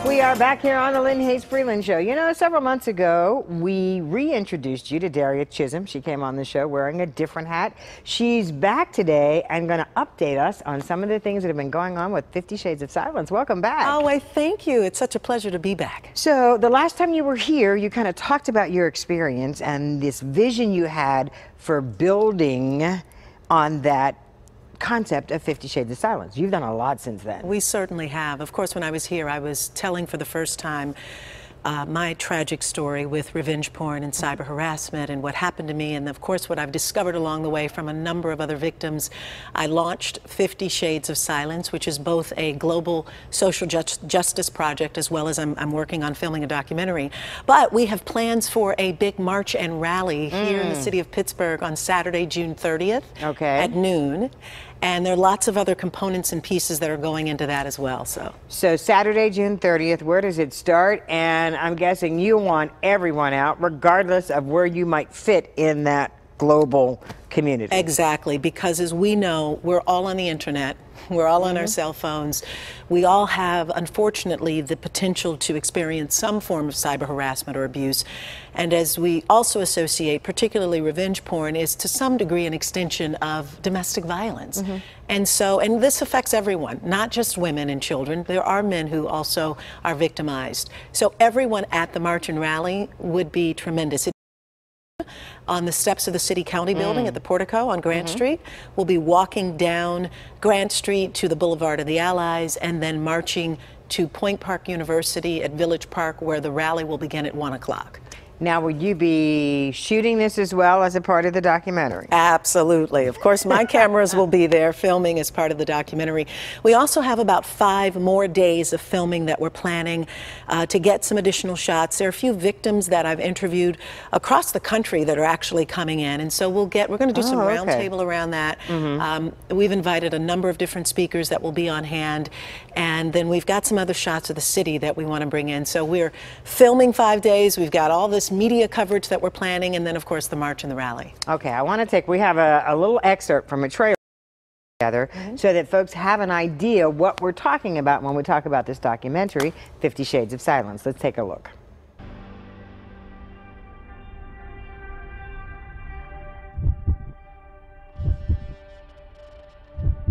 We are back here on the Lynn Hayes Freeland Show. You know, several months ago, we reintroduced you to Daria Chisholm. She came on the show wearing a different hat. She's back today and going to update us on some of the things that have been going on with 50 Shades of Silence. Welcome back. Oh, why, thank you. It's such a pleasure to be back. So the last time you were here, you kind of talked about your experience and this vision you had for building on that concept of 50 Shades of Silence. You've done a lot since then. We certainly have. Of course, when I was here, I was telling for the first time my tragic story with revenge porn and cyber harassment and what happened to me, and of course what I've discovered along the way from a number of other victims. I launched 50 Shades of Silence, which is both a global social justice project as well as I'm working on filming a documentary. But we have plans for a big march and rally here in the city of Pittsburgh on Saturday, June 30th at noon. And there are lots of other components and pieces that are going into that as well. So Saturday, June 30th, where does it start? And I'm guessing you want everyone out, regardless of where you might fit in that global community. Exactly, because as we know, we're all on the internet. We're all on our cell phones. We all have, unfortunately, the potential to experience some form of cyber harassment or abuse. And as we also associate, particularly revenge porn, is to some degree an extension of domestic violence. And this affects everyone, not just women and children. There are men who also are victimized. So everyone at the march and rally would be tremendous. On the steps of the City County building at the Portico on Grant Street. We'll be walking down Grant Street to the Boulevard of the Allies and then marching to Point Park University at Village Park, where the rally will begin at 1 o'clock. Now, would you be shooting this as well as a part of the documentary? Absolutely. Of course, my cameras will be there filming as part of the documentary. We also have about 5 more days of filming that we're planning to get some additional shots. There are a few victims that I've interviewed across the country that are actually coming in, and so we're going to do some roundtable around that. We've invited a number of different speakers that will be on hand, and then we've got some other shots of the city that we want to bring in. So we're filming 5 days. We've got all this media coverage that we're planning, and then of course the march and the rally. Okay, we have a little excerpt from a trailer together so that folks have an idea what we're talking about when we talk about this documentary, 50 Shades of Silence. Let's take a look.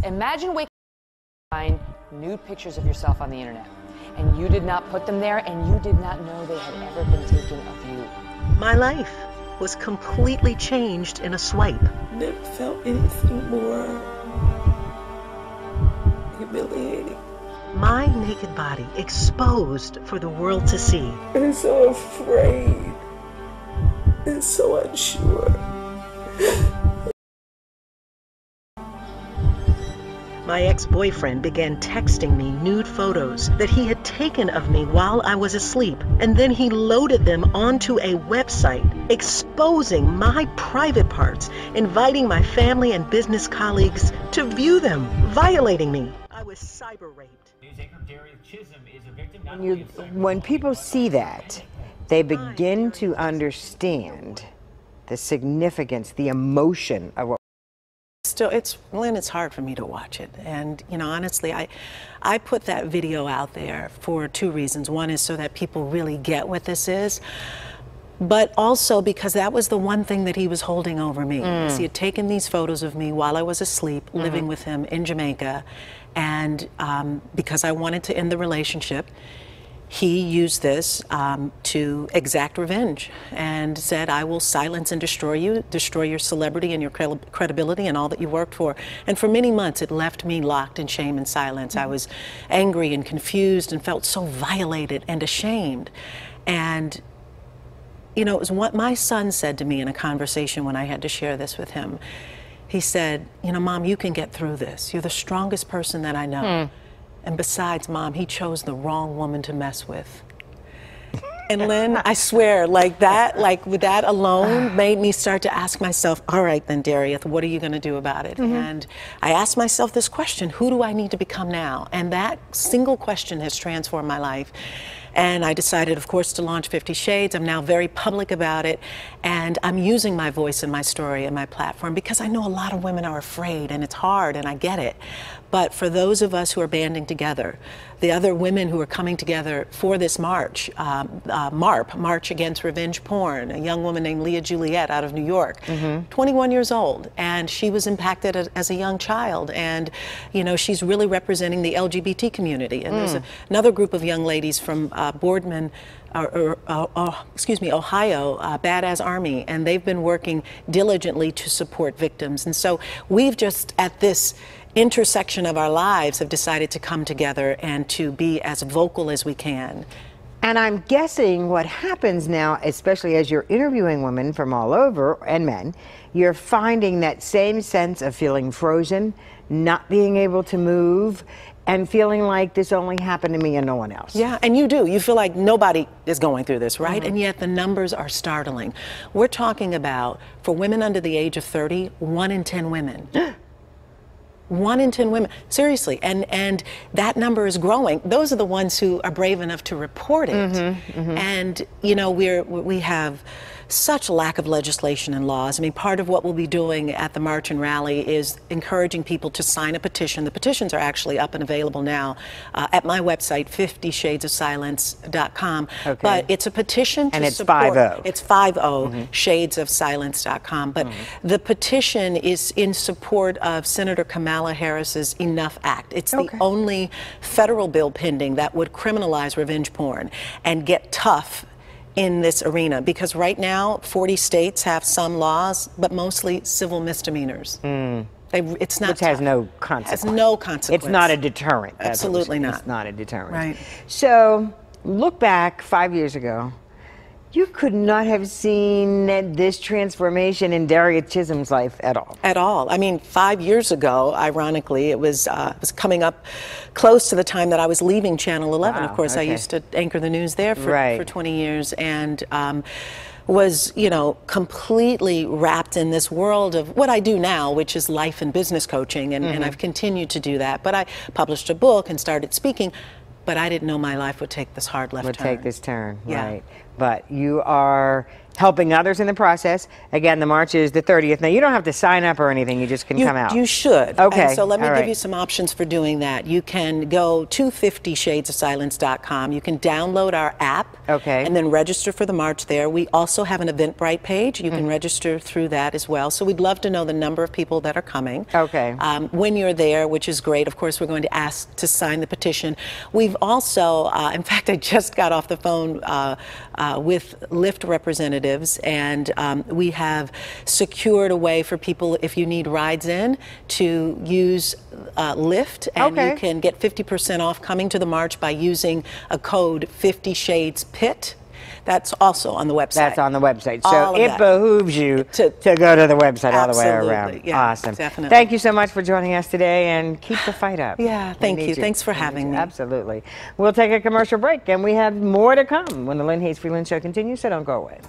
Imagine waking up and find nude pictures of yourself on the internet, and you did not put them there, and you did not know they had ever been taken of you. My life was completely changed in a swipe. Never felt anything more humiliating. My naked body exposed for the world to see. I'm so afraid and so unsure. My ex-boyfriend began texting me nude photos that he had taken of me while I was asleep, and then he loaded them onto a website exposing my private parts, inviting my family and business colleagues to view them, violating me. I was cyber raped. News anchor Daria Chisholm is a victim. When people see that, they begin to understand the significance, the emotion of what. Still, Lynn, it's hard for me to watch it. And, you know, honestly, I put that video out there for 2 reasons. One is so that people really get what this is, but also because that was the one thing that he was holding over me. He had taken these photos of me while I was asleep, living with him in Jamaica, and because I wanted to end the relationship, he used this to exact revenge and said, I will silence and destroy you, destroy your celebrity and your credibility and all that you worked for. And for many months, it left me locked in shame and silence. I was angry and confused and felt so violated and ashamed. And, you know, it was what my son said to me in a conversation when I had to share this with him. He said, you know, Mom, you can get through this. You're the strongest person that I know. And besides, Mom, he chose the wrong woman to mess with. And Lynn, I swear, like that alone made me start to ask myself, all right then, Daria, what are you going to do about it? And I asked myself this question, who do I need to become now? And that single question has transformed my life. And I decided, of course, to launch 50 Shades. I'm now very public about it. And I'm using my voice and my story and my platform because I know a lot of women are afraid and it's hard and I get it. But for those of us who are banding together, the other women who are coming together for this march, MARP, March Against Revenge Porn, a young woman named Leah Juliet out of New York, 21 years old, and she was impacted as a young child, and you know, she's really representing the LGBT community. And there's another group of young ladies from Boardman, Ohio, Badass Army, and they've been working diligently to support victims. And so we've just, at this intersection of our lives, have decided to come together and to be as vocal as we can. And I'm guessing what happens now, especially as you're interviewing women from all over, and men, you're finding that same sense of feeling frozen, not being able to move, and feeling like this only happened to me and no one else. Yeah, and you do. You feel like nobody is going through this, right? And yet the numbers are startling. We're talking about, for women under the age of 30, 1 in 10 women. 1 in 10 women, seriously, and that number is growing. Those are the ones who are brave enough to report it. And you know, we have such a lack of legislation and laws. I mean, part of what we'll be doing at the March and Rally is encouraging people to sign a petition. The petitions are actually up and available now at my website, 50shadesofsilence.com. Okay. But it's a petition to support. And it's 50. It's 50 shadesofsilence.com. But the petition is in support of Senator Kamala Harris's Enough Act. It's the only federal bill pending that would criminalize revenge porn and get tough in this arena, because right now 40 states have some laws, but mostly civil misdemeanors. It's not Which has tough. no consequence. Has no consequence. It's not a deterrent. Absolutely not. It's not a deterrent. Right. So look back 5 years ago. You could not have seen this transformation in Daria Chisholm's life at all. At all. I mean, 5 years ago, ironically, it was coming up close to the time that I was leaving Channel 11. Wow, Of course, I used to anchor the news there for 20 years, and was, you know, completely wrapped in this world of what I do now, which is life and business coaching, and I've continued to do that. But I published a book and started speaking, but I didn't know my life would take this hard left turn. Would take this turn, Yeah. right. But you are helping others in the process. Again, the March is the 30th. Now, you don't have to sign up or anything. You just can come out. You should. Okay. And so let me All give right. you some options for doing that. You can go to 50shadesofsilence.com. You can download our app. Okay. And then register for the march there. We also have an Eventbrite page. You can register through that as well. So we'd love to know the number of people that are coming. Okay. When you're there, which is great. Of course, we're going to ask to sign the petition. We've also, in fact, I just got off the phone with Lyft representatives, and we have secured a way for people, if you need rides in, to use Lyft, and you can get 50% off coming to the march by using a code 50ShadesPIT. That's also on the website. That's on the website. So All of it that. behooves you to go to the website all the way Absolutely. around. Yeah, awesome. definitely. Thank you so much for joining us today, and keep the fight up. Yeah, We thank need you. Thanks for having me. Absolutely. We'll take a commercial break, and we have more to come when the Lynn Hayes Freeland Show continues, so don't go away.